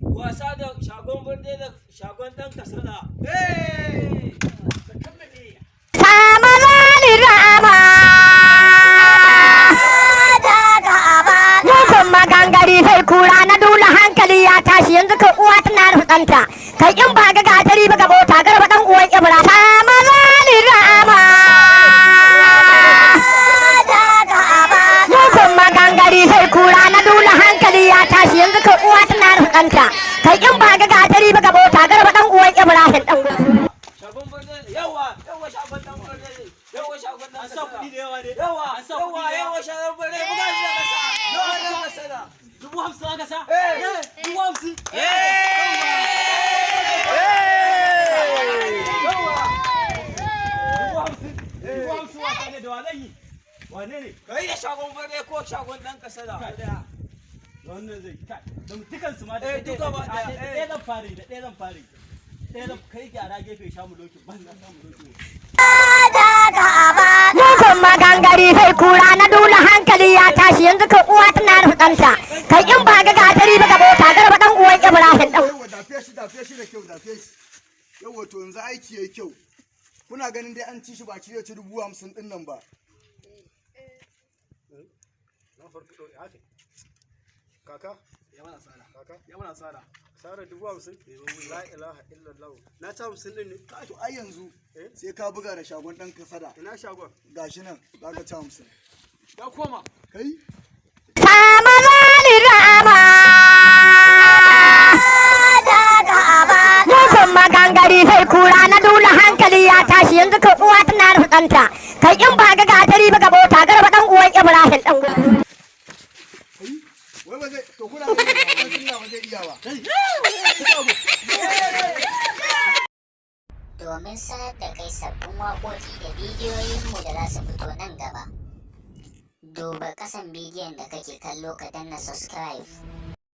wasa da shagon birni da shagon ɗan kasada. Samalali rama mugun magangari sai kura na dula hankali ya tashi yanzu kai uwa tana rufanta kai in ba ga gatari ba gabota garba dan uwan ibra samalali rama mugun magangari sai kura na dula hankali ya tashi yanzu kai uwa tana rufanta kai in ba ga gatari ba gabota garba dan uwan ibrahim dan Shagon birni yawa shagon ɗan birni yawa shagon ɗan kasada. Yawa shagon birni buga shi da kasa. Yawa ɗan kasada. 50,000 aka sa? 50,000. Wane ne? Kai da shagon birni ko shagon ɗan kasada. Wannan zai kai. Da dukansu ma da duka ba ɗaya zan fare da ɗaya zan fare. Ɗaya zan kai gyara gefe sha mu lokin ban na samu lokin. mugun magangari sai kura na dula hankali ya tashi yanzu kai uwa tana rufanta kai in ba ga gatari ba gabota garba dan uwan ibrahim dan dafe shi da kyau dafe shi yawa to yanzu aiki yayi kyau kuna ganin dai an ci shi ba ci 50,000 din nan ba kaka ya mana sara sara 50,000 la ilaha illallah na ta 50 din ne to ai yanzu sai ka buga da shagon dan kasada ina shagon gashi nan zaka ta 50 Ya koma. kai samalali rama mugun magangari sai kura na dula hankali ya tashi yanzu kai uwa tana rufanta kai in ba ga gatari ba gabota garba dan uwan ibrahim dan wai ba zai to kuna ganin ba zai iya ba domin sanar da kai sabbin waƙoƙi da bidiyoyinmu da za su fito nan gaba. Duba ƙasan bidiyon da kake kallo ka danna subscribe.